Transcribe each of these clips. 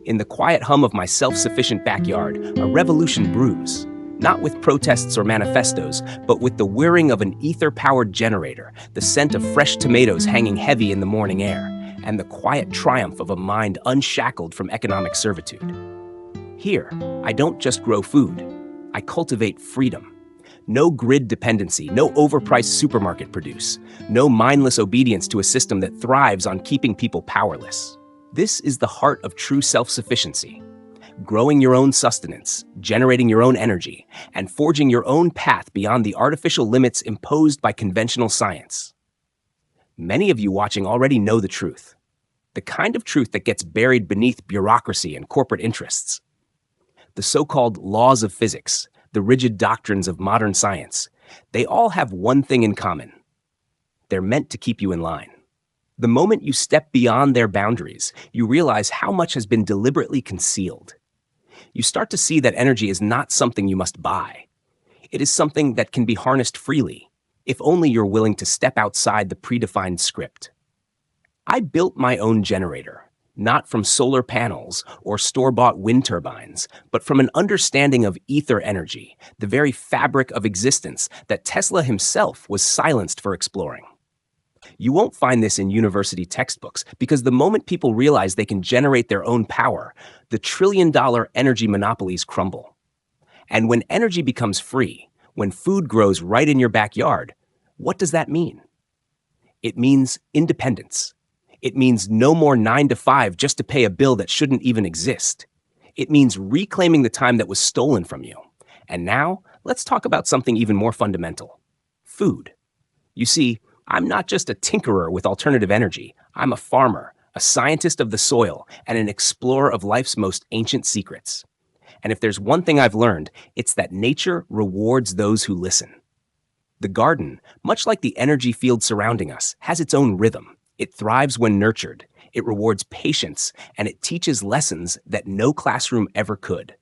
In the quiet hum of my self-sufficient backyard, a revolution brews. Not with protests or manifestos, but with the whirring of an ether-powered generator, the scent of fresh tomatoes hanging heavy in the morning air, and the quiet triumph of a mind unshackled from economic servitude. Here, I don't just grow food. I cultivate freedom. No grid dependency, no overpriced supermarket produce, no mindless obedience to a system that thrives on keeping people powerless. This is the heart of true self-sufficiency. Growing your own sustenance, generating your own energy, and forging your own path beyond the artificial limits imposed by conventional science. Many of you watching already know the truth. The kind of truth that gets buried beneath bureaucracy and corporate interests. The so-called laws of physics, the rigid doctrines of modern science, they all have one thing in common. They're meant to keep you in line. The moment you step beyond their boundaries, you realize how much has been deliberately concealed. You start to see that energy is not something you must buy. It is something that can be harnessed freely, if only you're willing to step outside the predefined script. I built my own generator, not from solar panels or store-bought wind turbines, but from an understanding of ether energy, the very fabric of existence that Tesla himself was silenced for exploring. You won't find this in university textbooks because the moment people realize they can generate their own power, the trillion-dollar energy monopolies crumble. And when energy becomes free, when food grows right in your backyard, what does that mean? It means independence. It means no more 9 to 5 just to pay a bill that shouldn't even exist. It means reclaiming the time that was stolen from you. And now, let's talk about something even more fundamental: food. You see, I'm not just a tinkerer with alternative energy. I'm a farmer, a scientist of the soil, and an explorer of life's most ancient secrets. And if there's one thing I've learned, it's that nature rewards those who listen. The garden, much like the energy field surrounding us, has its own rhythm. It thrives when nurtured, it rewards patience, and it teaches lessons that no classroom ever could.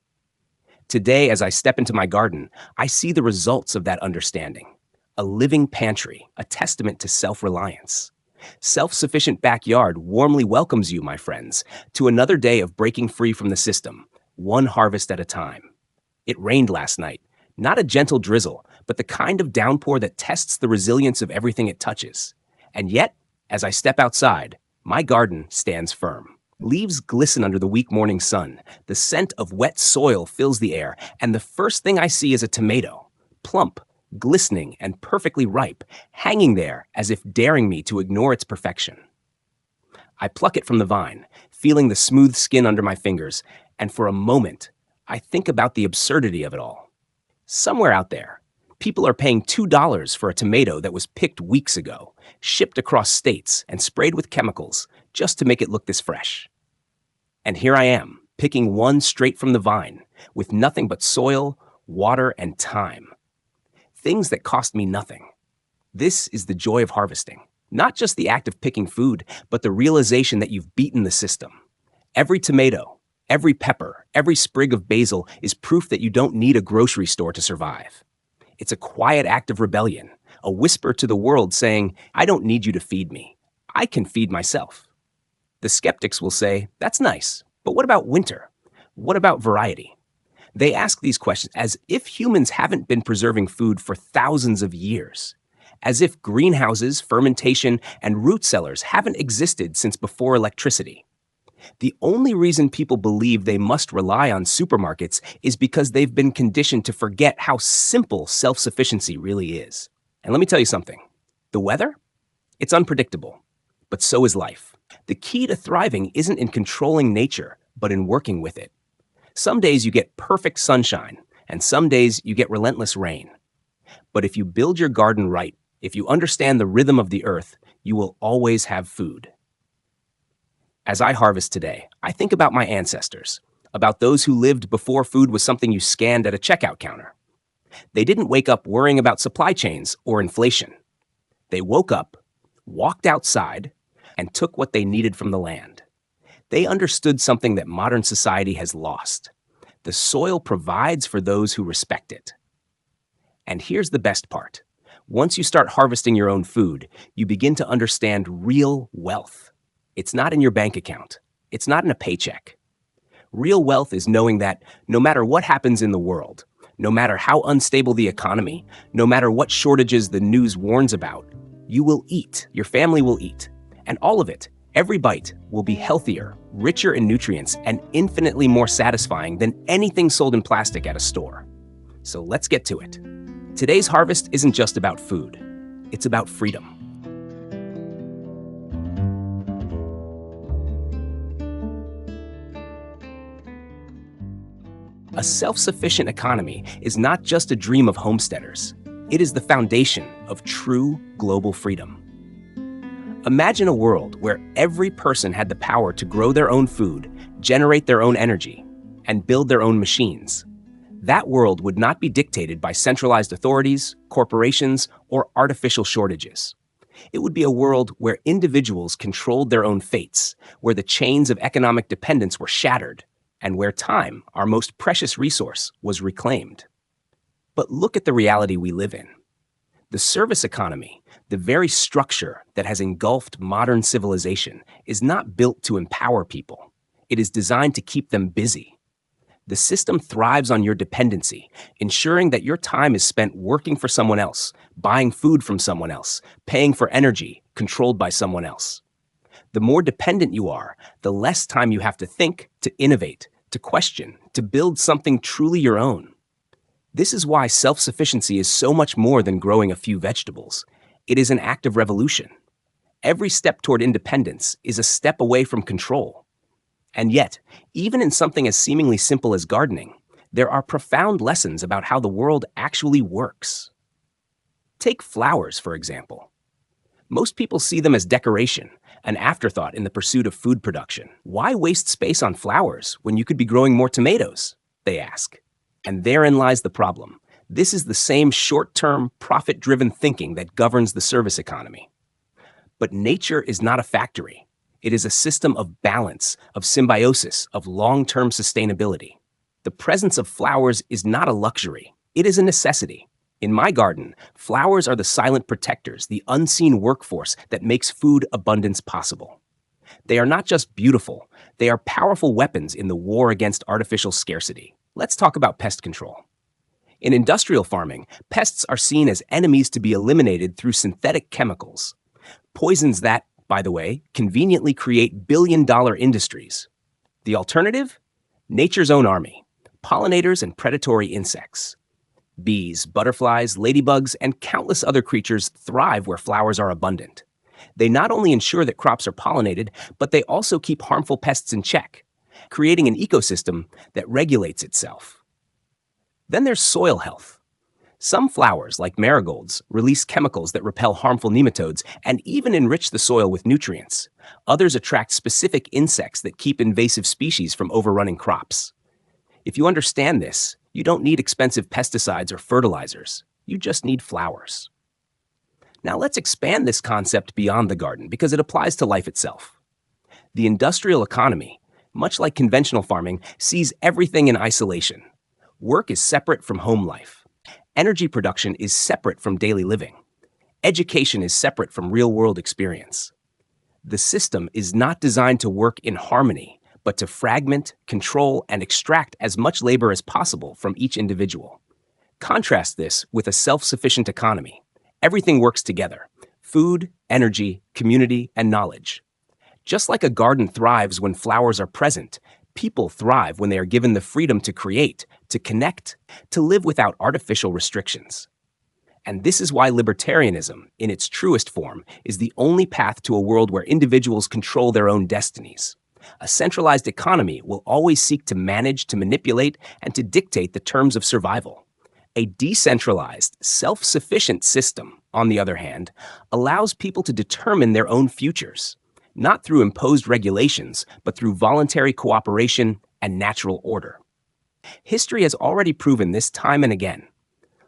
Today, as I step into my garden, I see the results of that understanding. A living pantry, a testament to self-reliance. Self-sufficient backyard warmly welcomes you, my friends, to another day of breaking free from the system, one harvest at a time. It rained last night, not a gentle drizzle, but the kind of downpour that tests the resilience of everything it touches. And yet, as I step outside, my garden stands firm. Leaves glisten under the weak morning sun, the scent of wet soil fills the air, and the first thing I see is a tomato, plump, glistening and perfectly ripe, hanging there as if daring me to ignore its perfection. I pluck it from the vine, feeling the smooth skin under my fingers, and for a moment, I think about the absurdity of it all. Somewhere out there, people are paying $2 for a tomato that was picked weeks ago, shipped across states, and sprayed with chemicals just to make it look this fresh. And here I am, picking one straight from the vine, with nothing but soil, water, and time. Things that cost me nothing. This is the joy of harvesting. Not just the act of picking food, but the realization that you've beaten the system. Every tomato, every pepper, every sprig of basil is proof that you don't need a grocery store to survive. It's a quiet act of rebellion, a whisper to the world saying, I don't need you to feed me. I can feed myself. The skeptics will say, that's nice, but what about winter? What about variety? They ask these questions as if humans haven't been preserving food for thousands of years, as if greenhouses, fermentation, and root cellars haven't existed since before electricity. The only reason people believe they must rely on supermarkets is because they've been conditioned to forget how simple self-sufficiency really is. And let me tell you something. The weather? It's unpredictable, but so is life. The key to thriving isn't in controlling nature, but in working with it. Some days you get perfect sunshine, and some days you get relentless rain. But if you build your garden right, if you understand the rhythm of the earth, you will always have food. As I harvest today, I think about my ancestors, about those who lived before food was something you scanned at a checkout counter. They didn't wake up worrying about supply chains or inflation. They woke up, walked outside, and took what they needed from the land. They understood something that modern society has lost. The soil provides for those who respect it. And here's the best part. Once you start harvesting your own food, you begin to understand real wealth. It's not in your bank account. It's not in a paycheck. Real wealth is knowing that no matter what happens in the world, no matter how unstable the economy, no matter what shortages the news warns about, you will eat, your family will eat, and all of it, every bite, will be healthier, richer in nutrients, and infinitely more satisfying than anything sold in plastic at a store. So let's get to it. Today's harvest isn't just about food, it's about freedom. A self-sufficient economy is not just a dream of homesteaders. It is the foundation of true global freedom. Imagine a world where every person had the power to grow their own food, generate their own energy, and build their own machines. That world would not be dictated by centralized authorities, corporations, or artificial shortages. It would be a world where individuals controlled their own fates, where the chains of economic dependence were shattered, and where time, our most precious resource, was reclaimed. But look at the reality we live in. The service economy, the very structure that has engulfed modern civilization, is not built to empower people. It is designed to keep them busy. The system thrives on your dependency, ensuring that your time is spent working for someone else, buying food from someone else, paying for energy controlled by someone else. The more dependent you are, the less time you have to think, to innovate, to question, to build something truly your own. This is why self-sufficiency is so much more than growing a few vegetables. It is an act of revolution. Every step toward independence is a step away from control. And yet, even in something as seemingly simple as gardening, there are profound lessons about how the world actually works. Take flowers, for example. Most people see them as decoration, an afterthought in the pursuit of food production. Why waste space on flowers when you could be growing more tomatoes? They ask. And therein lies the problem. This is the same short-term, profit-driven thinking that governs the service economy. But nature is not a factory. It is a system of balance, of symbiosis, of long-term sustainability. The presence of flowers is not a luxury. It is a necessity. In my garden, flowers are the silent protectors, the unseen workforce that makes food abundance possible. They are not just beautiful, they are powerful weapons in the war against artificial scarcity. Let's talk about pest control. In industrial farming, pests are seen as enemies to be eliminated through synthetic chemicals. Poisons that, by the way, conveniently create billion-dollar industries. The alternative? Nature's own army, pollinators and predatory insects. Bees, butterflies, ladybugs, and countless other creatures thrive where flowers are abundant. They not only ensure that crops are pollinated, but they also keep harmful pests in check, creating an ecosystem that regulates itself. Then there's soil health. Some flowers, like marigolds, release chemicals that repel harmful nematodes and even enrich the soil with nutrients. Others attract specific insects that keep invasive species from overrunning crops. If you understand this, you don't need expensive pesticides or fertilizers. You just need flowers. Now let's expand this concept beyond the garden because it applies to life itself. The industrial economy, much like conventional farming, sees everything in isolation. Work is separate from home life. Energy production is separate from daily living. Education is separate from real-world experience. The system is not designed to work in harmony, but to fragment, control, and extract as much labor as possible from each individual. Contrast this with a self-sufficient economy. Everything works together: food, energy, community, and knowledge. Just like a garden thrives when flowers are present, people thrive when they are given the freedom to create, to connect, to live without artificial restrictions. And this is why libertarianism, in its truest form, is the only path to a world where individuals control their own destinies. A centralized economy will always seek to manage, to manipulate, and to dictate the terms of survival. A decentralized, self-sufficient system, on the other hand, allows people to determine their own futures, not through imposed regulations, but through voluntary cooperation and natural order. History has already proven this time and again.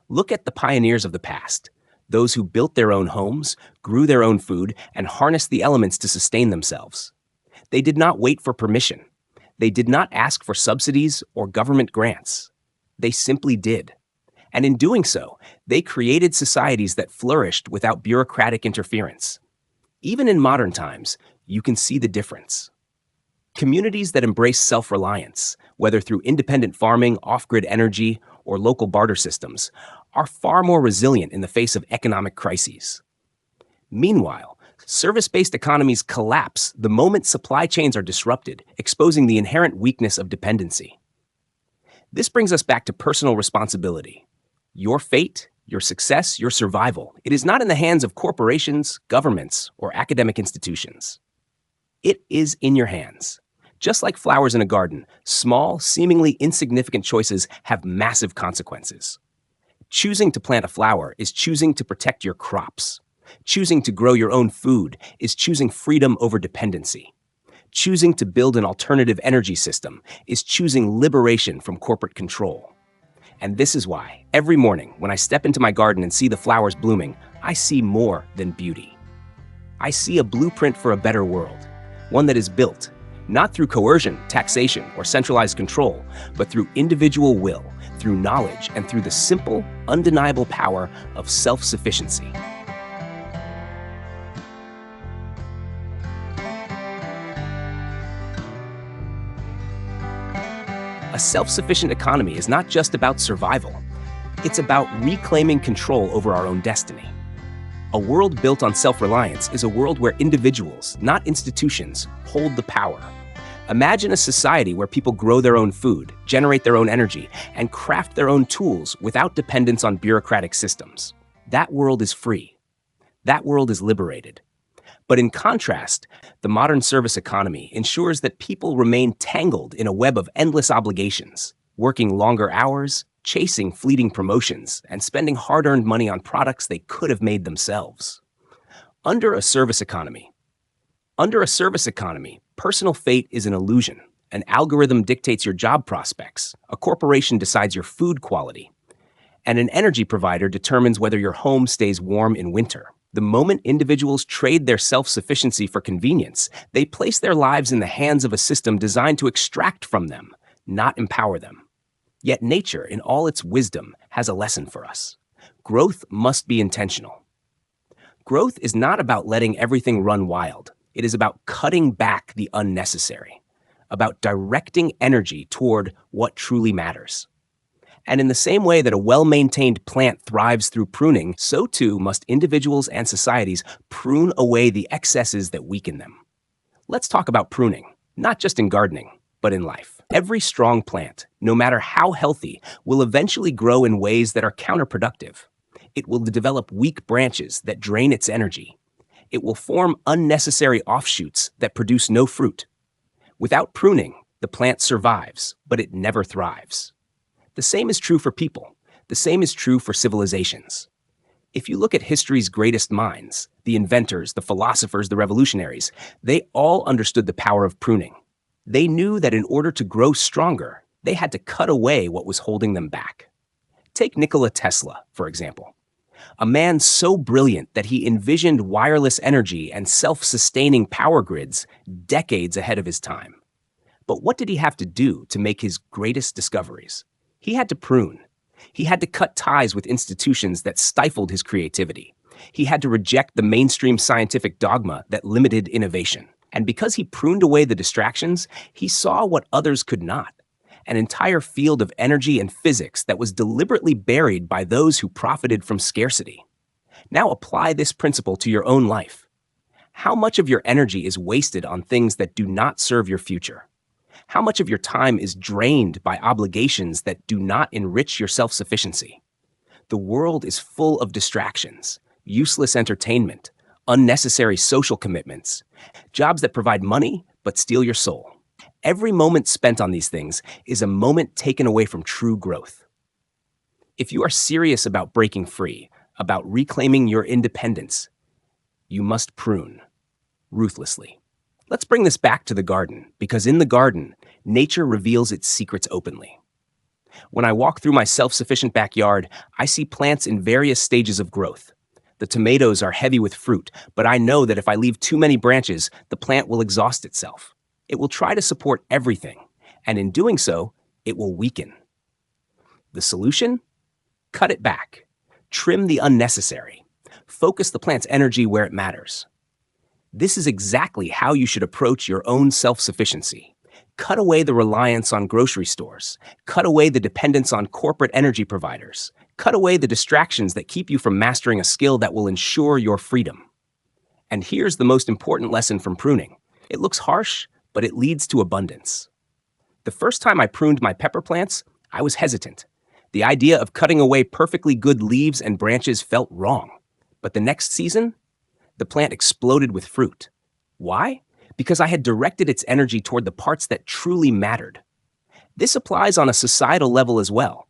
Look at the pioneers of the past, those who built their own homes, grew their own food, and harnessed the elements to sustain themselves. They did not wait for permission. They did not ask for subsidies or government grants. They simply did. And in doing so, they created societies that flourished without bureaucratic interference. Even in modern times, you can see the difference. Communities that embrace self-reliance, whether through independent farming, off-grid energy, or local barter systems, are far more resilient in the face of economic crises. Meanwhile, service-based economies collapse the moment supply chains are disrupted, exposing the inherent weakness of dependency. This brings us back to personal responsibility. Your fate, your success, your survival, it is not in the hands of corporations, governments, or academic institutions. It is in your hands. Just like flowers in a garden, small, seemingly insignificant choices have massive consequences. Choosing to plant a flower is choosing to protect your crops. Choosing to grow your own food is choosing freedom over dependency. Choosing to build an alternative energy system is choosing liberation from corporate control. And this is why, every morning when I step into my garden and see the flowers blooming, I see more than beauty. I see a blueprint for a better world, one that is built, not through coercion, taxation, or centralized control, but through individual will, through knowledge, and through the simple, undeniable power of self-sufficiency. A self-sufficient economy is not just about survival. It's about reclaiming control over our own destiny. A world built on self-reliance is a world where individuals, not institutions, hold the power. Imagine a society where people grow their own food, generate their own energy, and craft their own tools without dependence on bureaucratic systems. That world is free. That world is liberated. But in contrast, the modern service economy ensures that people remain tangled in a web of endless obligations, working longer hours, chasing fleeting promotions, and spending hard-earned money on products they could have made themselves. Under a service economy, personal fate is an illusion. An algorithm dictates your job prospects, a corporation decides your food quality, and an energy provider determines whether your home stays warm in winter. The moment individuals trade their self-sufficiency for convenience, they place their lives in the hands of a system designed to extract from them, not empower them. Yet nature, in all its wisdom, has a lesson for us. Growth must be intentional. Growth is not about letting everything run wild. It is about cutting back the unnecessary, about directing energy toward what truly matters. And in the same way that a well-maintained plant thrives through pruning, so too must individuals and societies prune away the excesses that weaken them. Let's talk about pruning, not just in gardening, but in life. Every strong plant, no matter how healthy, will eventually grow in ways that are counterproductive. It will develop weak branches that drain its energy. It will form unnecessary offshoots that produce no fruit. Without pruning, the plant survives, but it never thrives. The same is true for people. The same is true for civilizations. If you look at history's greatest minds, the inventors, the philosophers, the revolutionaries, they all understood the power of pruning. They knew that in order to grow stronger, they had to cut away what was holding them back. Take Nikola Tesla, for example. A man so brilliant that he envisioned wireless energy and self-sustaining power grids decades ahead of his time. But what did he have to do to make his greatest discoveries? He had to prune. He had to cut ties with institutions that stifled his creativity. He had to reject the mainstream scientific dogma that limited innovation. And because he pruned away the distractions, he saw what others could not. An entire field of energy and physics that was deliberately buried by those who profited from scarcity. Now apply this principle to your own life. How much of your energy is wasted on things that do not serve your future? How much of your time is drained by obligations that do not enrich your self-sufficiency? The world is full of distractions, useless entertainment, unnecessary social commitments, jobs that provide money but steal your soul. Every moment spent on these things is a moment taken away from true growth. If you are serious about breaking free, about reclaiming your independence, you must prune ruthlessly. Let's bring this back to the garden, because in the garden, nature reveals its secrets openly. When I walk through my self-sufficient backyard, I see plants in various stages of growth. The tomatoes are heavy with fruit, but I know that if I leave too many branches, the plant will exhaust itself. It will try to support everything, and in doing so, it will weaken. The solution? Cut it back. Trim the unnecessary. Focus the plant's energy where it matters. This is exactly how you should approach your own self-sufficiency. Cut away the reliance on grocery stores. Cut away the dependence on corporate energy providers. Cut away the distractions that keep you from mastering a skill that will ensure your freedom. And here's the most important lesson from pruning. It looks harsh, but it leads to abundance. The first time I pruned my pepper plants, I was hesitant. The idea of cutting away perfectly good leaves and branches felt wrong. But the next season, the plant exploded with fruit. Why? Because I had directed its energy toward the parts that truly mattered. This applies on a societal level as well.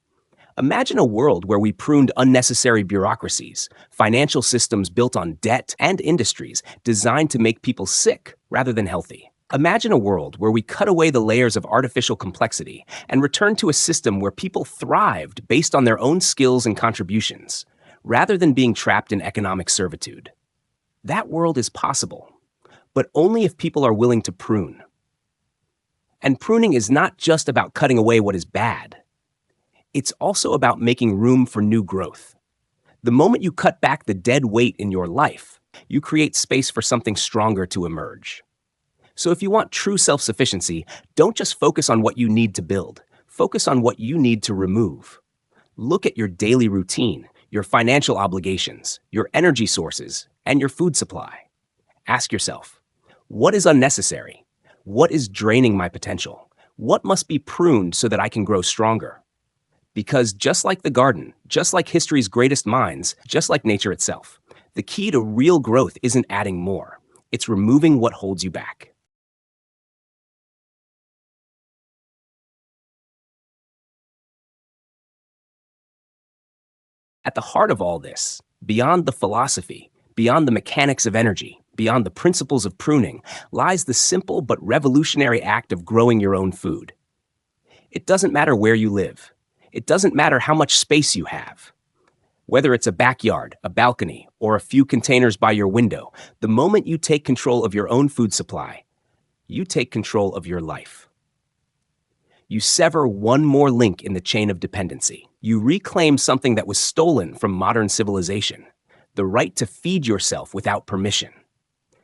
Imagine a world where we pruned unnecessary bureaucracies, financial systems built on debt, and industries designed to make people sick rather than healthy. Imagine a world where we cut away the layers of artificial complexity and returned to a system where people thrived based on their own skills and contributions, rather than being trapped in economic servitude. That world is possible, but only if people are willing to prune. And pruning is not just about cutting away what is bad. It's also about making room for new growth. The moment you cut back the dead weight in your life, you create space for something stronger to emerge. So if you want true self-sufficiency, don't just focus on what you need to build. Focus on what you need to remove. Look at your daily routine, your financial obligations, your energy sources, and your food supply. Ask yourself, what is unnecessary? What is draining my potential? What must be pruned so that I can grow stronger? Because just like the garden, just like history's greatest minds, just like nature itself, the key to real growth isn't adding more. It's removing what holds you back. At the heart of all this, beyond the philosophy, beyond the mechanics of energy, beyond the principles of pruning, lies the simple but revolutionary act of growing your own food. It doesn't matter where you live. It doesn't matter how much space you have. Whether it's a backyard, a balcony, or a few containers by your window, the moment you take control of your own food supply, you take control of your life. You sever one more link in the chain of dependency. You reclaim something that was stolen from modern civilization, the right to feed yourself without permission.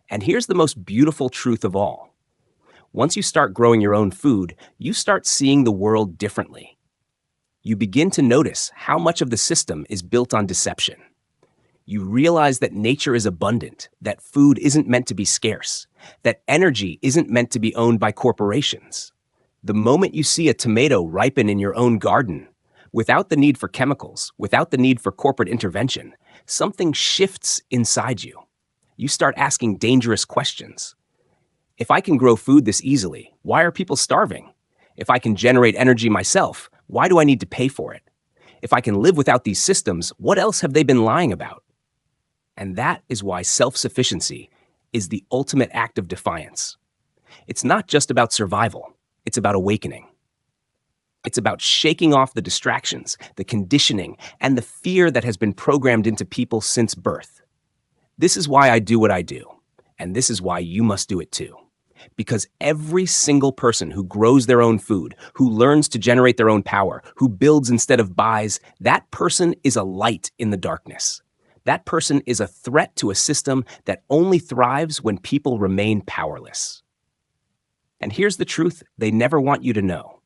And here's the most beautiful truth of all. Once you start growing your own food, you start seeing the world differently. You begin to notice how much of the system is built on deception. You realize that nature is abundant, that food isn't meant to be scarce, that energy isn't meant to be owned by corporations. The moment you see a tomato ripen in your own garden, without the need for chemicals, without the need for corporate intervention, something shifts inside you. You start asking dangerous questions. If I can grow food this easily, why are people starving? If I can generate energy myself, why do I need to pay for it? If I can live without these systems, what else have they been lying about? And that is why self-sufficiency is the ultimate act of defiance. It's not just about survival. It's about awakening. It's about shaking off the distractions, the conditioning, and the fear that has been programmed into people since birth. This is why I do what I do, and this is why you must do it too. Because every single person who grows their own food, who learns to generate their own power, who builds instead of buys, that person is a light in the darkness. That person is a threat to a system that only thrives when people remain powerless. And here's the truth they never want you to know.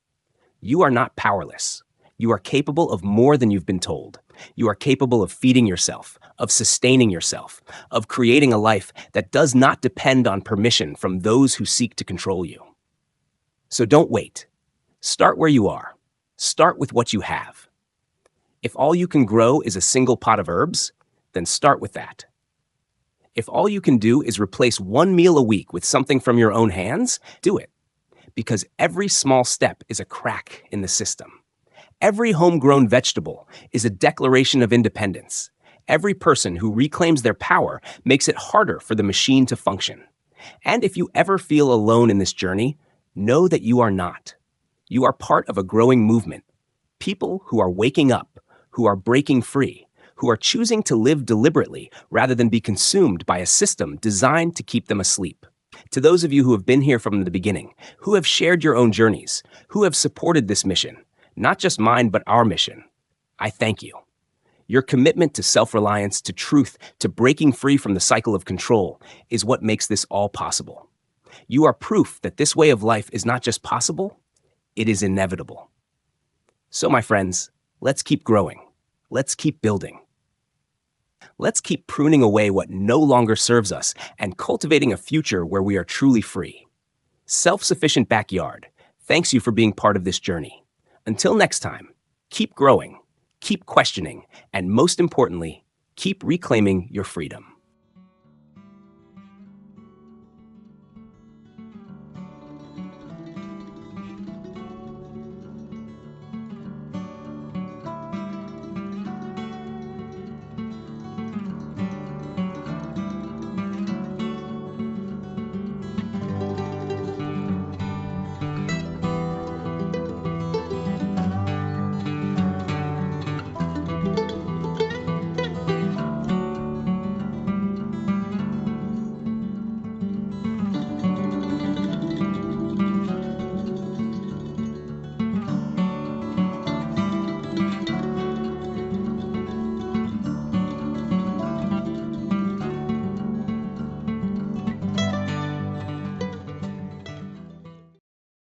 You are not powerless. You are capable of more than you've been told. You are capable of feeding yourself, of sustaining yourself, of creating a life that does not depend on permission from those who seek to control you. So don't wait. Start where you are. Start with what you have. If all you can grow is a single pot of herbs, then start with that. If all you can do is replace one meal a week with something from your own hands, do it. Because every small step is a crack in the system. Every homegrown vegetable is a declaration of independence. Every person who reclaims their power makes it harder for the machine to function. And if you ever feel alone in this journey, know that you are not. You are part of a growing movement. People who are waking up, who are breaking free, who are choosing to live deliberately rather than be consumed by a system designed to keep them asleep. To those of you who have been here from the beginning, who have shared your own journeys, who have supported this mission, not just mine, but our mission, I thank you. Your commitment to self-reliance, to truth, to breaking free from the cycle of control is what makes this all possible. You are proof that this way of life is not just possible, it is inevitable. So, my friends, let's keep growing. Let's keep building. Let's keep pruning away what no longer serves us and cultivating a future where we are truly free. Self-sufficient backyard, thanks you for being part of this journey. Until next time, keep growing, keep questioning, and most importantly, keep reclaiming your freedom.